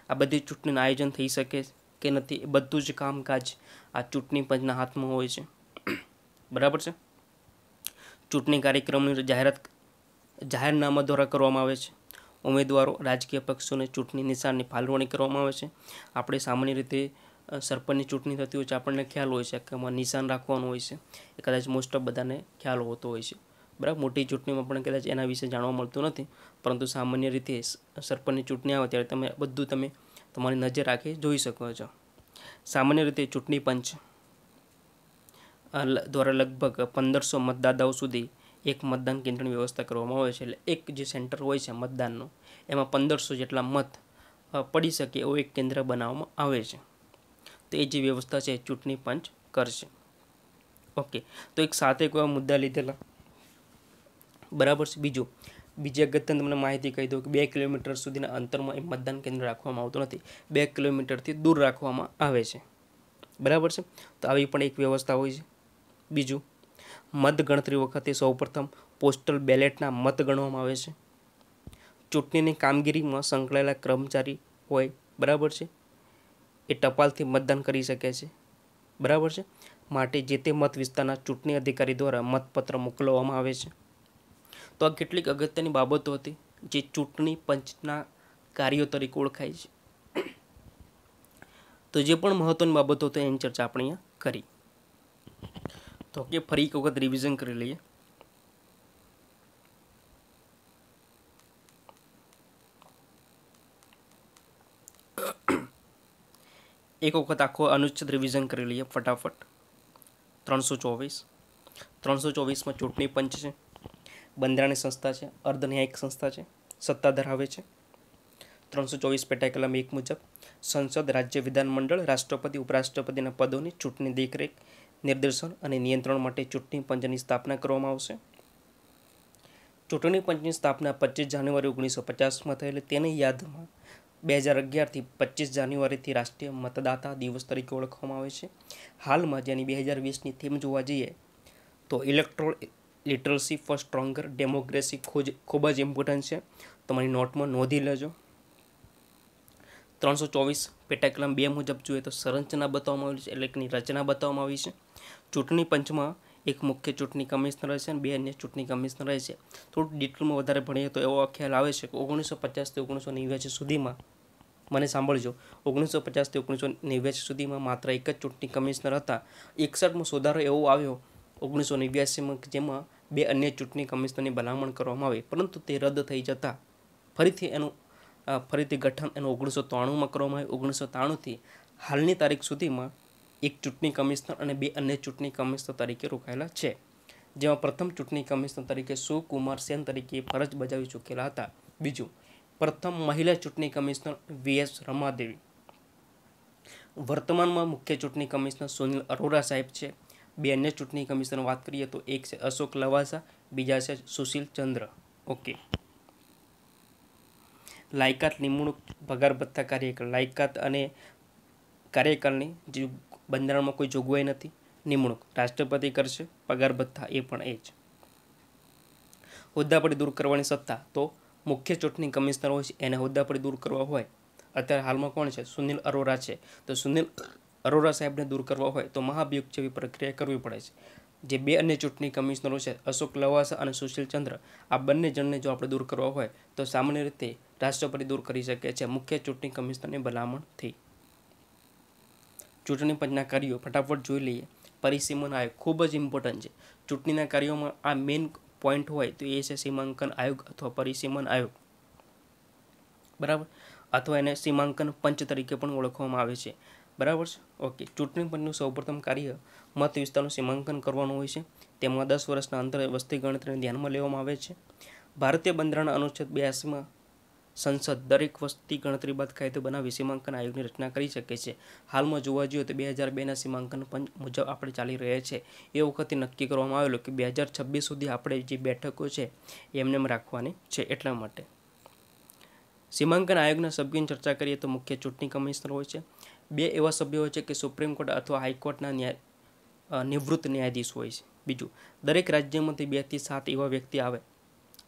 આ બધી ચૂંટણીનું આયોજન થઈ શકે કે નથી એ બધું જ કામકાજ આ ચૂંટણી પંચના હાથમાં હોય છે. બરાબર છે. ચૂંટણી કાર્યક્રમની જાહેરનામા દ્વારા કરવામાં આવે છે. ઉમેદવારો, રાજકીય પક્ષોને ચૂંટણી નિશાનની ફાળવણી કરવામાં આવે છે. આપણે સામાન્ય રીતે સરપંચની ચૂંટણી થતી હોય છે, આપણને ખ્યાલ હોય છે કે આમાં નિશાન રાખવાનું હોય છે. એ કદાચ મોસ્ટ ઓફ બધાને ખ્યાલ હોતો હોય છે. બરાબર, મોટી ચૂંટણીમાં પણ કદાચ એના વિશે જાણવા મળતું નથી, પરંતુ સામાન્ય રીતે સરપંચની ચૂંટણી આવે ત્યારે તમે બધું તમારી નજર રાખી જોઈ શકો છો. સામાન્ય રીતે ચૂંટણી પંચ દ્વારા લગભગ 1500 મતદાતાઓ સુધી એક મતદાન કેન્દ્રની વ્યવસ્થા કરવામાં આવે છે. એટલે એક જે સેન્ટર હોય છે મતદાનનો, એમાં 1500 જેટલા મત પડી શકે એવો એક કેન્દ્ર બનાવવામાં આવે છે. તો એ જે વ્યવસ્થા છે ચૂંટણી પંચ કરશે. ઓકે, તો એક સાથે કોઈ મુદ્દા લીધેલા. બરાબર છે. બીજી અગત્યની તમને માહિતી કહી દઉં કે 2 કિલોમીટર સુધીના અંતરમાં એ મતદાન કેન્દ્ર રાખવામાં આવતું નથી, 2 કિલોમીટરથી દૂર રાખવામાં આવે છે. બરાબર છે. તો આવી પણ એક વ્યવસ્થા હોય છે. બીજું, મત ગણતરી વખતે સૌપ્રથમ પોસ્ટલ બેલેટના મત ગણવામાં આવે છે. ચૂંટણીની કામગીરીમાં સંકળાયેલા કર્મચારી હોય, બરાબર છે, એ ટપાલથી મતદાન કરી શકે છે. બરાબર છે. માટે જે તે મત વિસ્તારના ચૂંટણી અધિકારી દ્વારા મતપત્ર મોકલવામાં આવે છે. તો આ કેટલીક અગત્યની બાબતો હતી જે ચૂંટણી પંચના કાર્યો તરીકે ઓળખાય છે. તો જે પણ મહત્વની બાબતો હતી એની ચર્ચા આપણે અહીંયા કરી. તો કે ફરી એક વખત રિવિઝન કરી લઈએ. એક વખત આખો અનુચ્છેદ રિવિઝન કરી લઈએ ફટાફટ. 324માં ચૂંટણી પંચ છે, બંધારણીય સંસ્થા છે, અર્ધન્યાયિક સંસ્થા છે, સત્તા ધરાવે છે. 324 પેટા કલમ 1 મુજબ સંસદ, રાજ્ય વિધાનમંડળ, રાષ્ટ્રપતિ, ઉપરાષ્ટ્રપતિના પદોની ચૂંટણી દેખરેખ, નિર્દેશન અને નિયંત્રણ માટે ચૂંટણી પંચની સ્થાપના કરવામાં આવશે. ચૂંટણી પંચની સ્થાપના 25 જાન્યુઆરી 1950માં થયેલી. તેની યાદમાં 2011થી 25 જાન્યુઆરીથી રાષ્ટ્રીય મતદાતા દિવસ તરીકે ઓળખવામાં આવે છે. હાલમાં જેની 2020ની થીમ જોવા જઈએ તો electoral literacy for stronger democracy ખૂબ જ ઇમ્પોર્ટન્ટ છે. તમારી નોટમાં નોંધી લેજો. 324 પેટા કલમ 2 મુજબ જોઈએ તો સંરચના બતાવવામાં આવી છે, એટલે કે રચના બતાવવામાં આવી છે. ચૂંટણી પંચમાં એક મુખ્ય ચૂંટણી કમિશનર છે અને 2 અન્ય ચૂંટણી કમિશનર છે. થોડું ડિટેલમાં વધારે ભણીએ તો એવો ખ્યાલ આવે છે કે 1950થી 1989 સુધીમાં, મને સાંભળજો, 1950થી 1989 સુધીમાં માત્ર એક જ ચૂંટણી કમિશનર હતા. 61માં સુધારો એવો આવ્યો 1989માં જેમાં 2 અન્ય ચૂંટણી કમિશનરની ભલામણ કરવામાં આવી, પરંતુ તે રદ થઈ જતા ફરીથી ગઠન એનું 1993માં કરવામાં આવ્યું. 1993થી હાલની તારીખ સુધીમાં એક ચૂંટણી કમિશનર અને 2 અન્ય ચૂંટણી કમિશનર તરીકે રોકાયેલા છે, જેમાં પ્રથમ ચૂંટણી કમિશનર તરીકે સુકુમાર સેન તરીકે ફરજ બજાવી ચૂકેલા હતા. બીજું, પ્રથમ મહિલા ચૂંટણી કમિશનર VS રમાદેવી. વર્તમાનમાં મુખ્ય ચૂંટણી કમિશનર સુનિલ અરોરા સાહેબ છે. 2 અન્ય ચૂંટણી કમિશનર વાત કરીએ તો એક છે અશોક લવાસા, બીજા છે સુશીલ ચંદ્ર. ઓકે. લાયકાત, નિમણૂક, પગાર ભથ્થા, કાર્યકાળ. લાયકાત અને કાર્યકાળની જે બંધારણમાં કોઈ જોગવાઈ નથી. નિમણૂક રાષ્ટ્રપતિ કરશે, પગાર ભથ્થા એ પણ એ જ. હોદ્દા પડી દૂર કરવાની સત્તા તો મુખ્ય ચૂંટણી કમિશનર હોય છે, એને હોદ્દા પડી દૂર કરવા હોય. અત્યારે હાલમાં કોણ છે? સુનિલ અરોરા છે. તો સુનિલ અરોરા સાહેબને દૂર કરવા હોય તો મહાભિયોગ જેવી પ્રક્રિયા કરવી પડે છે. જે 2 અન્ય ચૂંટણી કમિશનરો છે, અશોક લવાસા અને સુશીલ ચંદ્ર, આ બંને જણને જો આપણે દૂર કરવા હોય તો સામાન્ય રીતે રાષ્ટ્રપતિ દૂર કરી શકે છે મુખ્ય ચૂંટણી કમિશનરની ભલામણથી. ચૂંટણી પંચના કાર્યો ફટાફટ જોઈ લઈએ. પરિસીમન આયોગ ખૂબ જ ઇમ્પોર્ટન્ટ છે. ચૂંટણીના કાર્યોમાં આ મેઇન પોઈન્ટ હોય તો એ છે સીમાંકન આયોગ અથવા પરિસીમન આયોગ. બરાબર, અથવા એને સીમાંકન પંચ તરીકે પણ ઓળખવામાં આવે છે. બરાબર છે. ઓકે. ચૂંટણી પંચનું સૌપ્રથમ કાર્ય મત વિસ્તારનું સીમાંકન કરવાનું હોય છે. તેમાં 10 વર્ષના અંતરે વસ્તી ગણતરીને ધ્યાનમાં લેવામાં આવે છે. ભારતીય બંધારણના અનુચ્છેદ 82માં સંસદ દરેક વસ્તી ગણતરી બાદ કાયદો બનાવી સીમાંકન આયોગની રચના કરી શકે છે. હાલમાં જોવા જોઈએ તો 2002ના સીમાંકન પંચ મુજબ આપણે ચાલી રહ્યા છે. એ વખતે નક્કી કરવામાં આવેલું કે 2026 સુધી આપણે જે બેઠકો છે એમને રાખવાની છે. એટલા માટે સીમાંકન આયોગના સભ્યોની ચર્ચા કરીએ તો મુખ્ય ચૂંટણી કમિશનર હોય છે, 2 એવા સભ્યો હોય છે કે સુપ્રીમ કોર્ટ અથવા હાઈકોર્ટના નિવૃત્ત ન્યાયાધીશ હોય છે. બીજું, દરેક રાજ્યમાંથી 2 થી 7 એવા વ્યક્તિ આવે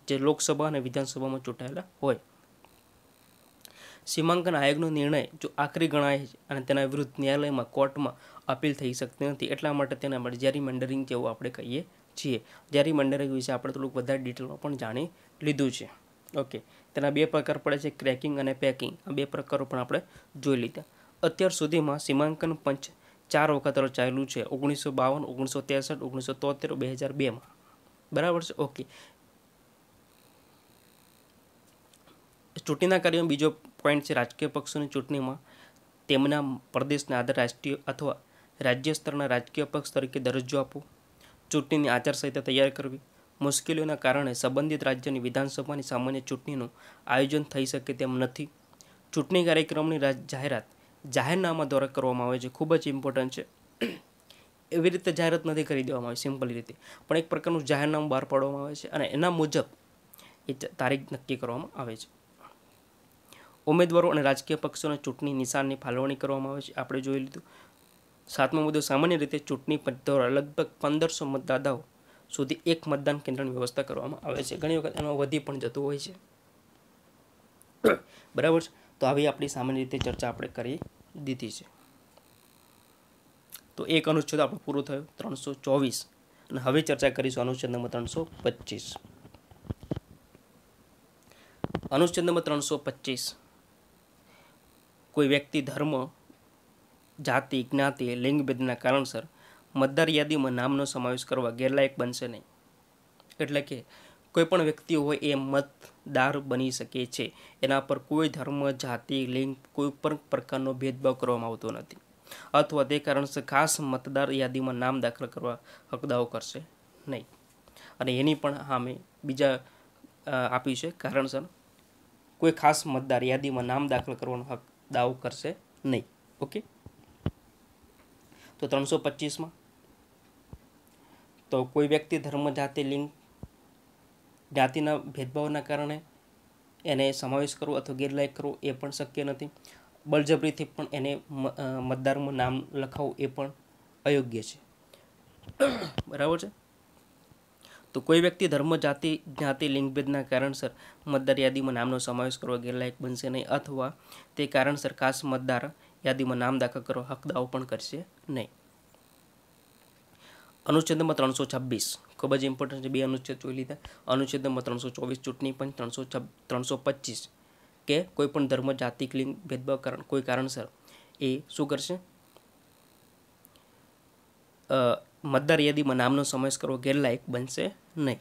જે લોકસભા અને વિધાનસભામાં ચૂંટાયેલા હોય. સીમાંકન આયોગનો નિર્ણય જો આખરી ગણાય છે અને તેના વિરુદ્ધ ન્યાયાલયમાં કોર્ટમાં અપીલ થઈ શકતી નથી, એટલા માટે તેના માટે જેરીમેન્ડરિંગ જેવું આપણે કહીએ છીએ. જેરીમેન્ડરિંગ વિશે આપણે થોડુંક વધારે ડિટેલમાં પણ જાણી લીધું છે. ઓકે, તેના 2 પ્રકાર પડે છે, ક્રેકિંગ અને પેકિંગ. આ 2 પ્રકારો પણ આપણે જોઈ લીધા. અત્યાર સુધીમાં સીમાંકન પંચ 4 વખત રચાયેલું છે, 1952, 1963, 1973, 2002માં. બરાબર છે. ઓકે, ચૂંટણીના કાર્યમાં બીજો પોઈન્ટ છે રાજકીય પક્ષોની ચૂંટણીમાં તેમના પ્રદેશના આધારે રાષ્ટ્રીય અથવા રાજ્ય સ્તરના રાજકીય પક્ષ તરીકે દરજ્જો આપવો, ચૂંટણીની આચારસંહિતા તૈયાર કરવી, મુશ્કેલીઓના કારણે સંબંધિત રાજ્યની વિધાનસભાની સામાન્ય ચૂંટણીનું આયોજન થઈ શકે તેમ નથી, ચૂંટણી કાર્યક્રમની જાહેરાત જાહેરનામા દ્વારા કરવામાં આવે છે. ખૂબ જ ઇમ્પોર્ટન્ટ છે. એવી રીતે જાહેરાત નથી કરી દેવામાં આવે સિમ્પલ રીતે, પણ એક પ્રકારનું જાહેરનામું બહાર પાડવામાં આવે છે અને એના મુજબ એ તારીખ નક્કી કરવામાં આવે છે. ઉમેદવારો અને રાજકીય પક્ષોના ચૂંટણી નિશાનની ફાળવણી કરવામાં આવે છે, આપણે જોઈ લીધું. 7મો મુદ્દો, સામાન્ય રીતે ચૂંટણી પંચ દ્વારા લગભગ 1500 મતદાતાઓ સુધી એક મતદાન કેન્દ્રની વ્યવસ્થા કરવામાં આવે છે. ઘણી વખત એમાં વધી પણ જતું હોય છે. બરાબર છે. તો આવી આપણી સામાન્ય રીતે ચર્ચા આપણે કરી દીધી છે. તો એક અનુચ્છેદ આપણો પૂરો થયો 324, અને હવે ચર્ચા કરીશું અનુચ્છેદ નંબર 325. અનુચ્છેદ નંબર 325, કોઈ વ્યક્તિ ધર્મ, જાતિ, જ્ઞાતિ, લિંગ ભેદના કારણસર મતદાર યાદીમાં નામનો સમાવેશ કરવા ગેરલાયક બનશે નહીં. એટલે કે કોઈ પણ વ્યક્તિ હોય એ મતદાર બની શકે છે. એના પર કોઈ ધર્મ, જાતિ, લિંગ, કોઈ પણ પ્રકારનો ભેદભાવ કરવામાં આવતો નથી, અથવા તે કારણસર ખાસ મતદાર યાદીમાં નામ દાખલ કરવા હક દાવો કરશે નહીં. અને એની પણ સામે બીજા આપ્યું છે કારણસર કોઈ ખાસ મતદાર યાદીમાં નામ દાખલ કરવાનો હક દાવો કરશે નહીં. ઓકે, તો 325માં તો કોઈ વ્યક્તિ ધર્મ, જાતિ, લિંગ, જ્ઞાતિના ભેદભાવના કારણે એને સમાવેશ કરવો અથવા ગેરલાયક કરવો એ પણ શક્ય નથી. બળજબરીથી પણ એને મતદારમાં નામ લખાવવું એ પણ અયોગ્ય છે. બરાબર છે. તો કોઈ વ્યક્તિ ધર્મ, જાતિ, જ્ઞાતિ, લિંગભેદના કારણસર મતદાર યાદીમાં નામનો સમાવેશ કરવા ગેરલાયક બનશે નહીં, અથવા તે કારણસર ખાસ મતદાર યાદીમાં નામ દાખલ કરવા હક દાવો પણ કરશે નહીં. અનુચ્છેદ નંબર 326 ખૂબ જ ઇમ્પોર્ટન્ટ છે. 2 અનુચ્છેદ જોઈ લીધા. અનુચ્છેદ નંબર 324 ચૂંટણી પંચ. 325 કે કોઈ પણ ધર્મ, જાતિ, લિંગ ભેદભાવ કોઈ કારણસર એ શું કરશે, મતદાર યાદીમાં નામનો સમાવેશ કરવો ગેરલાયક બનશે નહીં.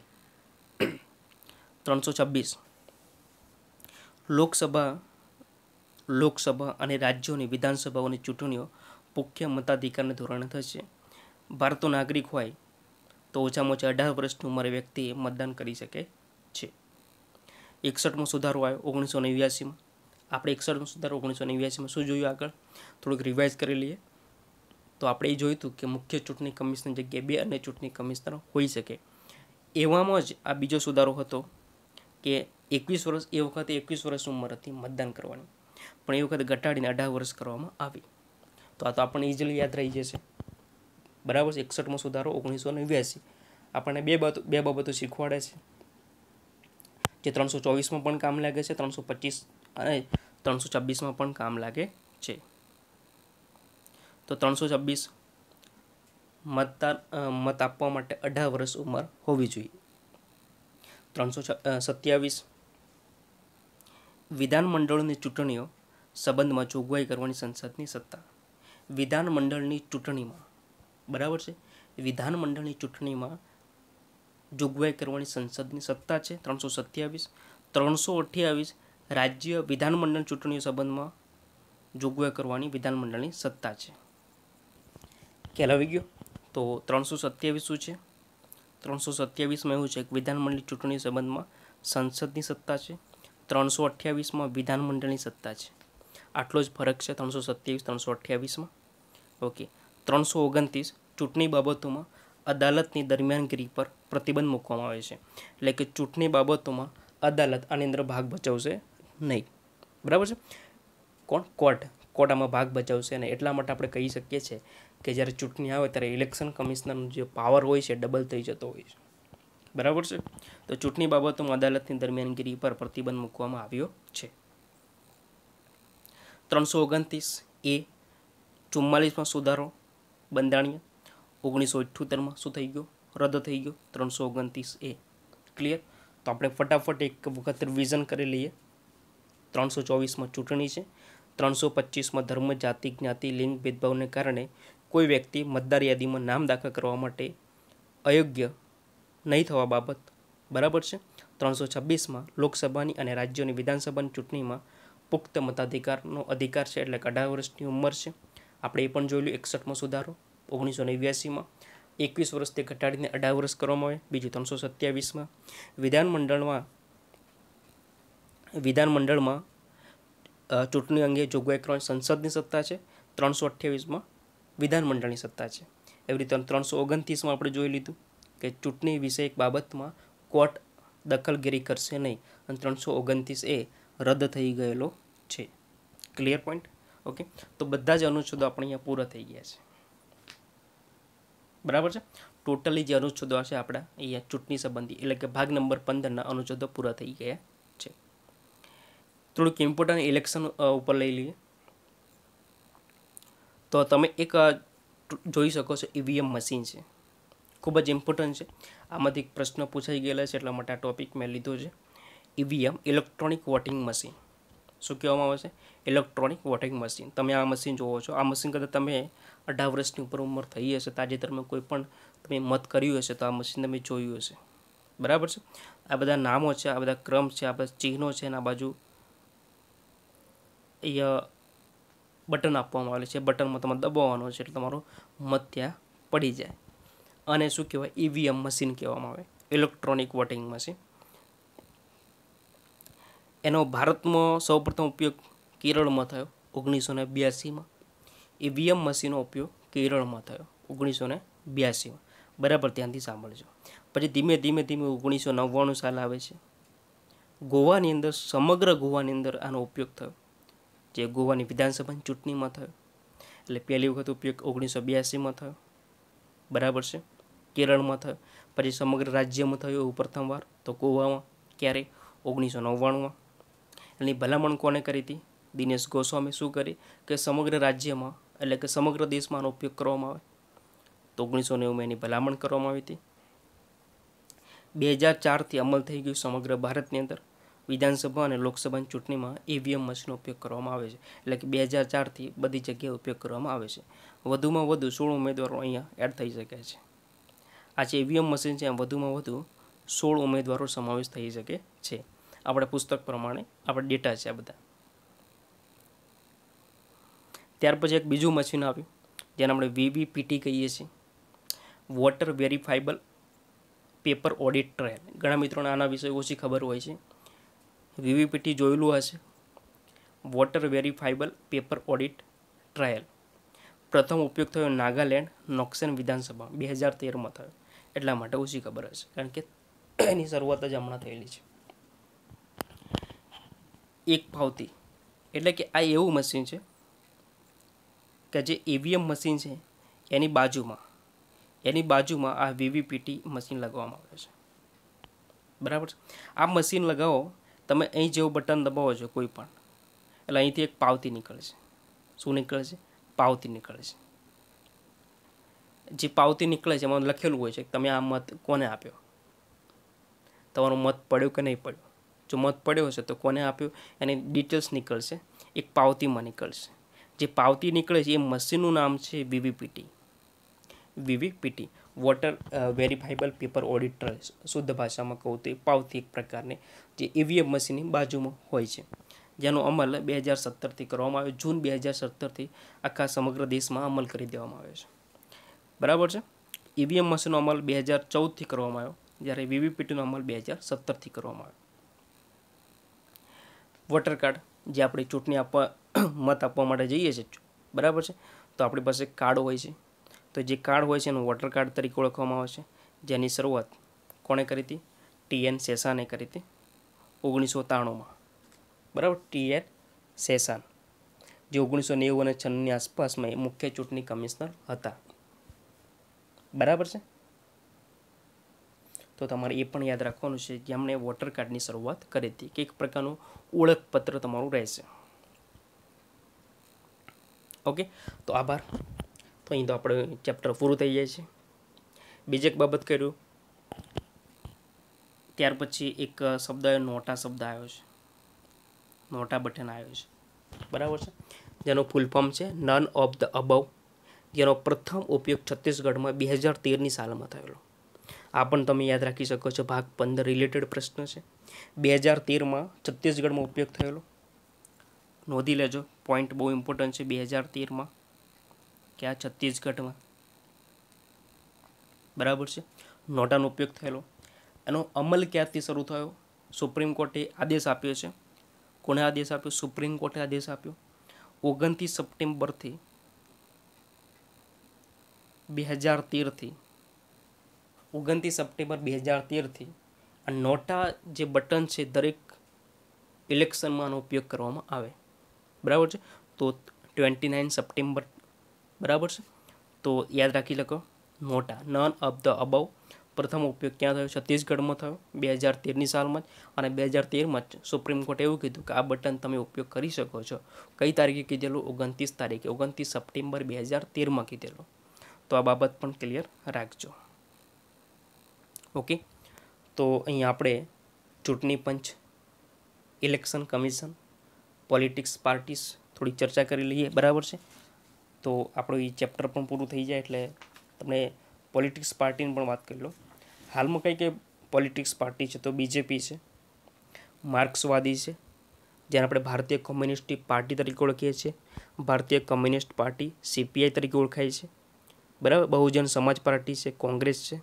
326 લોકસભા અને રાજ્યોની વિધાનસભાઓની ચૂંટણીઓ મુખ્ય મતાધિકારને ધોરણે થશે. ભારતનો નાગરિક હોય તો ઓછામાં ઓછા 18 વર્ષની ઉંમરે વ્યક્તિ મતદાન કરી શકે છે. 61મો સુધારો આવ્યો 1989માં. આપણે 61મો સુધારો 1989માં શું જોયું આગળ થોડુંક રિવાઇઝ કરી લઈએ. તો આપણે એ જોયું હતું કે મુખ્ય ચૂંટણી કમિશનર જગ્યાએ 2 અન્ય ચૂંટણી કમિશનર હોઈ શકે. એવામાં જ આ બીજો સુધારો હતો કે 21 વર્ષ, એ વખતે 21 વર્ષની ઉંમર હતી મતદાન કરવાની, પણ એ વખતે ઘટાડીને 18 વર્ષ કરવામાં આવી. તો આ તો આપણને ઇઝીલી યાદ રહી જશે. બરાબર છે. 61મો સુધારો 1989 આપણને બે બાબતો શીખવાડે છે, જે 324માં પણ કામ લાગે છે, 325 અને 326માં પણ કામ લાગે છે. તો 326 મત આપવા માટે 18 વર્ષ ઉંમર હોવી જોઈએ. 327 વિધાનમંડળની ચૂંટણીઓ સંબંધમાં જોગવાઈ કરવાની સંસદની સત્તા. વિધાનમંડળની ચૂંટણીમાં, બરાબર છે, વિધાનમંડળની ચૂંટણીમાં જોગવાઈ કરવાની સંસદની સત્તા છે. 327 328 રાજ્ય વિધાનમંડળ ચૂંટણીઓ સંબંધમાં જોગવાઈ કરવાની વિધાનમંડળની સત્તા છે. ખ્યાલ આવી ગયો. તો 327 શું છે? 327માં એવું છે કે વિધાનમંડળ ચૂંટણી સંબંધમાં સંસદની સત્તા છે. 328માં વિધાનમંડળની સત્તા છે. આટલો જ ફરક છે 327 328માં. ઓકે. 329 ચૂંટણી બાબતોમાં અદાલતની દરમિયાનગીરી પર પ્રતિબંધ મૂકવામાં આવે છે. એટલે કે ચૂંટણી બાબતોમાં અદાલત આની અંદર ભાગ ભજવશે નહીં. બરાબર છે. કોર્ટ કોર્ટ આમાં ભાગ ભજવશે અને એટલા માટે આપણે કહી શકીએ છીએ કે જ્યારે ચૂંટણી આવે ત્યારે ઇલેક્શન કમિશનરનો જે પાવર હોય છે ડબલ થઈ જતો હોય છે. બરાબર છે. તો ચૂંટણી બાબતોમાં અદાલતની દરમિયાનગીરી પર પ્રતિબંધ મૂકવામાં આવ્યો છે. 329A 44માં સુધારો બંધારણીય 1978માં શું થઈ ગયો? રદ થઈ ગયો. 329A clear. તો આપણે ફટાફટ એક વખત રિવિઝન કરી લઈએ. 324માં ચૂંટણી છે. 325માં ધર્મ, જાતિ, જ્ઞાતિ, લિંગ ભેદભાવને કારણે કોઈ વ્યક્તિ મતદાર યાદીમાં નામ દાખલ કરવા માટે અયોગ્ય નહીં થવા બાબત. બરાબર છે. 326માં લોકસભાની અને રાજ્યોની વિધાનસભાની ચૂંટણીમાં પુખ્ત મતાધિકારનો અધિકાર છે, એટલે કે 18 વર્ષની ઉંમર છે. આપણે એ પણ જોઈ લો. 61માં સુધારો 1989માં 21 વર્ષથી ઘટાડીને 18 વર્ષ કરવામાં આવે. બીજું 327માં વિધાનમંડળમાં ચૂંટણી અંગે જોગવાઈ કરવાની સંસદની સત્તા છે. 328માં વિધાનમંડળની સત્તા છે. એવી રીતે 329માં આપણે જોઈ લીધું કે ચૂંટણી વિષયક બાબતમાં કોર્ટ દખલગીરી કરશે નહીં, અને 329A રદ થઈ ગયેલો છે. Clear point. ઓકે. તો બધા જ અનુચ્છેદો આપણે અહીંયા પૂરા થઈ ગયા છે. બરાબર છે. ટોટલી જે અનુચ્છેદો હશે આપણા અહીંયા ચૂંટણી સંબંધી, એટલે કે ભાગ નંબર 15ના અનુચ્છેદો પૂરા થઈ ગયા છે. થોડુંક ઇમ્પોર્ટન્ટ ઇલેક્શન ઉપર લઈ લઈએ તો તમે એક જોઈ શકો છો ઈવીએમ મશીન છે. ખૂબ જ ઇમ્પોર્ટન્ટ છે. આમાંથી એક પ્રશ્ન પૂછાઈ ગયેલા છે, એટલા માટે આ ટોપિક મેં લીધો છે. EVM electronic voting machine. શું કહેવામાં આવે છે? Electronic voting machine. તમે આ મશીન જોવો છો. આ મશીન કરતાં તમે 18 વર્ષની ઉપર ઉંમર થઈ હશે, તાજેતરમાં કોઈ પણ તમે મત કર્યું હશે તો આ મશીન તમે જોયું હશે. બરાબર છે. આ બધા નામો છે, આ બધા ક્રમ છે, આ બધા ચિહ્નો છે, અને આ બાજુ અહીંયા બટન આપવામાં આવેલું છે. બટનમાં તમારે દબાવવાનો છે એટલે તમારો મત ત્યાં પડી જાય. અને શું કહેવાય? ઈવીએમ મશીન કહેવામાં આવે, ઇલેક્ટ્રોનિક વોટિંગ મશીન. એનો ભારતમાં સૌપ્રથમ ઉપયોગ કેરળમાં થયો 1982માં. ઈવીએમ મશીનનો ઉપયોગ કેરળમાં થયો 1982માં. બરાબર ધ્યાનથી સાંભળજો. પછી ધીમે ધીમે 1999 સાલ આવે છે. ગોવાની અંદર, સમગ્ર ગોવાની અંદર આનો ઉપયોગ થયો, જે ગોવાની વિધાનસભાની ચૂંટણીમાં થયો. એટલે પહેલી વખત ઉપયોગ 1982માં થયો. બરાબર છે. કેરળમાં થયો. પછી સમગ્ર રાજ્યમાં થયો એવું પ્રથમવાર. તો ગોવામાં ક્યારે? 1999માં. એની ભલામણ કોને કરી હતી? દિનેશ ગોસ્વામી. શું કરી? કે સમગ્ર રાજ્યમાં, એટલે કે સમગ્ર દેશમાં આનો ઉપયોગ કરવામાં આવે. તો 1990માં એની ભલામણ કરવામાં આવી હતી. 2004થી અમલ થઈ ગયું સમગ્ર ભારતની અંદર. વિધાનસભા અને લોકસભાની ચૂંટણીમાં ઈવીએમ મશીનનો ઉપયોગ કરવામાં આવે છે. એટલે કે 2004થી બધી જગ્યાએ ઉપયોગ કરવામાં આવે છે. વધુમાં વધુ 16 ઉમેદવારો અહીંયા એડ થઈ શકે છે. આ જે ઈવીએમ મશીન છે એમ વધુમાં વધુ 16 ઉમેદવારો સમાવેશ થઈ શકે છે. આપણા પુસ્તક પ્રમાણે આપણા ડેટા છે આ બધા. ત્યાર પછી એક બીજું મશીન આવ્યું જેને આપણે વીવીપીટી કહીએ છીએ, વોટર વેરીફાઈબલ પેપર ઓડિટ ટ્રાયલ. ઘણા મિત્રોને આના વિશે ઓછી ખબર હોય છે. વીવીપીટી જોયેલું હશે, વોટર વેરીફાઈબલ પેપર ઓડિટ ટ્રાયલ. પ્રથમ ઉપયોગ થયો નાગાલેન્ડ નોક્સેન વિધાનસભા 2013માં થયો. એટલા માટે ઓછી ખબર હશે, કારણ કે એની શરૂઆત જ હમણાં થયેલી છે. એક પાવતી એટલે કે આ એવું મશીન છે કે જે ઈવીએમ મશીન છે એની બાજુમાં આ વીવીપીટી મશીન લગાવવામાં આવે છે. બરાબર છે. આ મશીન લગાવો, તમે અહીં જેવું બટન દબાવો છો કોઈ પણ, એટલે અહીંથી એક પાવતી નીકળે છે. શું નીકળે છે? પાવતી નીકળે છે. જે પાવતી નીકળે છે એમાં લખેલું હોય છે કે તમે આ મત કોને આપ્યો, તમારો મત પડ્યો કે નહીં પડ્યો. જો મત પડ્યો હશે તો કોને આપ્યો એની ડિટેલ્સ નીકળશે, એક પાવતીમાં નીકળશે. જે પાવતી નીકળે છે એ મશીનનું નામ છે વીવીપીટી, વોટર વેરીફાઈબલ પેપર ઓડિટ ટ્રાયલ. શુદ્ધ ભાષામાં કહું તો એ પાવતી એક પ્રકારની જે ઈવીએમ મશીનની બાજુમાં હોય છે, જેનો અમલ 2017થી કરવામાં આવ્યો. જૂન 2017થી આખા સમગ્ર દેશમાં અમલ કરી દેવામાં આવ્યો છે. બરાબર છે. ઈવીએમ મશીનનો અમલ 2014થી કરવામાં આવ્યો, જ્યારે વીવીપીટીનો અમલ 2017થી કરવામાં આવ્યો. વોટર કાર્ડ, જે આપણે ચૂંટણી આપવા મત આપવા માટે જઈએ છીએ, બરાબર છે, તો આપણી પાસે કાર્ડ હોય છે. તો જે કાર્ડ હોય છે એનું વોટર કાર્ડ તરીકે ઓળખવામાં આવે છે, જેની શરૂઆત કોણે કરી હતી? TN શેષાને કરી હતી 1993માં. બરાબર, TN શેષાન. જે 1990 અને 96ની આસપાસમાં એ મુખ્ય ચૂંટણી કમિશનર હતા. બરાબર છે. તો તમારે એ પણ યાદ રાખવાનું છે જેમણે વોટર કાર્ડની શરૂઆત કરી હતી કે એક પ્રકારનું ઓળખપત્ર તમારું રહેશે. ઓકે, તો આભાર. તો અહીં તો આપણે ચેપ્ટર પૂરું થઈ જાય છે. બીજી એક બાબત કર્યું, ત્યાર પછી એક શબ્દ નોટા શબ્દ આવ્યો છે, નોટા બટન આવ્યો છે. બરાબર છે, જેનો ફૂલ ફોર્મ છે નન ઓફ ધ અબવ, જેનો પ્રથમ ઉપયોગ છત્તીસગઢમાં 2013ની સાલમાં થયેલો. આ પણ તમે યાદ રાખી શકો છો, ભાગ 15 રિલેટેડ પ્રશ્ન છે. 2013માં છત્તીસગઢમાં ઉપયોગ થયેલો. નોંધી લેજો, પોઈન્ટ બહુ ઇમ્પોર્ટન્ટ છે. 2013માં ક્યાં? છત્તીસગઢમાં. બરાબર છે, નોટાનો ઉપયોગ થયેલો. એનો અમલ ક્યારથી શરૂ થયો? સુપ્રીમ કોર્ટે આદેશ આપ્યો છે. કોણે આદેશ આપ્યો? સુપ્રીમ કોર્ટે આદેશ આપ્યો. 29 સપ્ટેમ્બરથી 2013થી 29 સપ્ટેમ્બર 2013થી આ નોટા જે બટન છે દરેક ઇલેક્શનમાં આનો ઉપયોગ કરવામાં આવે. બરાબર છે, તો 29 સપ્ટેમ્બર. બરાબર છે, તો યાદ રાખી લખો, નોટા નન ઓફ ધ અબવ પ્રથમ ઉપયોગ ક્યાં થયો? છત્તીસગઢમાં થયો 2013ની સાલમાં જ. અને 2013માં જ સુપ્રીમ કોર્ટે એવું કીધું કે આ બટન તમે ઉપયોગ કરી શકો છો. કઈ તારીખે કીધેલું? 29 તારીખે, 29 સપ્ટેમ્બર 2013માં કીધેલું. તો આ બાબત પણ ક્લિયર રાખજો. ઓકે, તો અહીં આપણે ચૂંટણી પંચ, ઇલેક્શન કમિશન, પોલિટિક્સ પાર્ટીસ થોડી ચર્ચા કરી લઈએ. બરાબર છે, તો આપણું એ ચેપ્ટર પણ પૂરું થઈ જાય એટલે તમને પોલિટિક્સ પાર્ટીની પણ વાત કરી લો. હાલમાં કઈ કઈ પોલિટિક્સ પાર્ટી છે? તો બીજેપી છે, માર્ક્સવાદી છે, જેને આપણે ભારતીય કોમ્યુનિસ્ટ પાર્ટી તરીકે ઓળખીએ છીએ. ભારતીય કમ્યુનિસ્ટ પાર્ટી CPI તરીકે ઓળખાય છે. બરાબર, બહુજન સમાજ પાર્ટી છે, કોંગ્રેસ છે,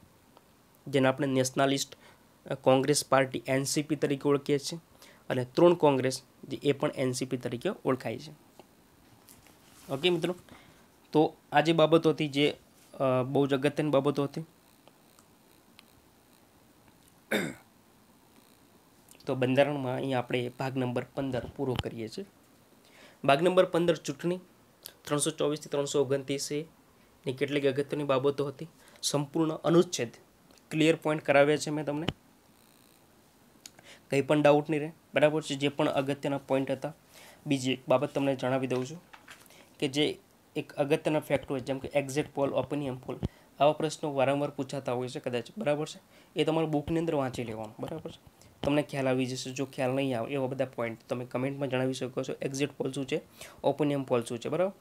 જેને આપણે નેશનાલિસ્ટ કોંગ્રેસ પાર્ટી NCP તરીકે ઓળખીએ છીએ. અને તૃણ કોંગ્રેસ જે એ પણ NCP તરીકે ઓળખાય છે. ઓકે મિત્રો, તો આ જે બાબતો હતી જે બહુ જ અગત્યની બાબતો હતી. તો બંધારણમાં અહીં આપણે ભાગ નંબર 15 પૂરો કરીએ છીએ. ભાગ નંબર 15 ચૂંટણી 324 થી 329 ની કેટલીક અગત્યની બાબતો હતી. સંપૂર્ણ અનુચ્છેદ ક્લિયર પોઈન્ટ કરાવ્યા છે મેં તમને, કંઈ પણ ડાઉટ નહીં રહે. બરાબર છે, જે પણ અગત્યના પોઈન્ટ હતા. બીજી એક બાબત તમને જણાવી દઉં છું કે જે એક અગત્યના ફેક્ટ હોય, જેમ કે એક્ઝેક્ટ પોલ, ઓપિનિયન પોલ, આવા પ્રશ્નો વારંવાર પૂછાતા હોય છે કદાચ. બરાબર છે, એ તમારે બુકની અંદર વાંચી લેવાનું. બરાબર છે, તમને ખ્યાલ આવી જશે. જો ખ્યાલ નહીં આવે એવા બધા પોઈન્ટ તમે કમેન્ટમાં જણાવી શકો છો. એક્ઝેક્ટ પોલ શું છે, ઓપિનિયન પોલ શું છે. બરાબર,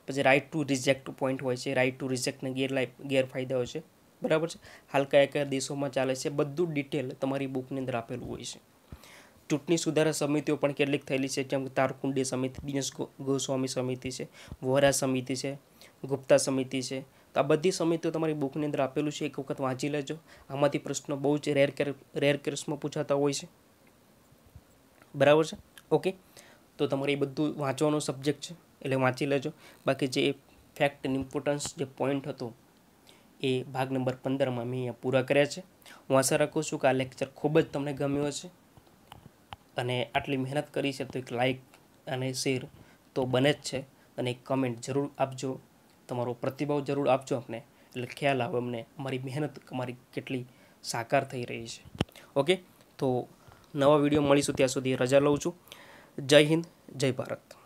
પછી રાઇટ ટુ રિજેક્ટ પોઈન્ટ હોય છે, રાઇટ ટુ રિજેક્ટના ગેરફાયદા હોય છે. બરાબર છે, હાલ કયા કયા દેશોમાં ચાલે છે, બધું ડિટેલ તમારી બુકની અંદર આપેલું હોય છે. ચૂંટણી સુધારા સમિતિઓ પણ કેટલીક થયેલી છે, જેમ કે તારકુંડી સમિતિ, દિનેશ ગોસ્વામી સમિતિ છે, વોરા સમિતિ છે, ગુપ્તા સમિતિ છે. તો આ બધી સમિતિઓ તમારી બુકની અંદર આપેલું છે, એક વખત વાંચી લેજો. આમાંથી પ્રશ્નો બહુ જ રેર કેસમાં પૂછાતા હોય છે. બરાબર છે, ઓકે, તો તમારે એ બધું વાંચવાનો સબ્જેક્ટ છે એટલે વાંચી લેજો. બાકી જે ફેક્ટ એન્ડ ઇમ્પોર્ટન્સ જે પોઈન્ટ હતો એ ભાગ નંબર 15માં મેં અહીંયા પૂરા કર્યા છે. હું આશા રાખું છું કે આ લેક્ચર ખૂબ જ તમને ગમ્યો હશે અને આટલી મહેનત કરી છે તો એક લાઈક અને શેર તો બને જ છે. અને એક કમેન્ટ જરૂર આપજો, તમારો પ્રતિભાવ જરૂર આપજો અમને, એટલે ખ્યાલ આવે અમને અમારી મહેનત અમારી કેટલી સાકાર થઈ રહી છે. ઓકે, તો નવા વિડીયો મળીશું, ત્યાં સુધી રજા લઉં છું. જય હિન્દ, જય ભારત.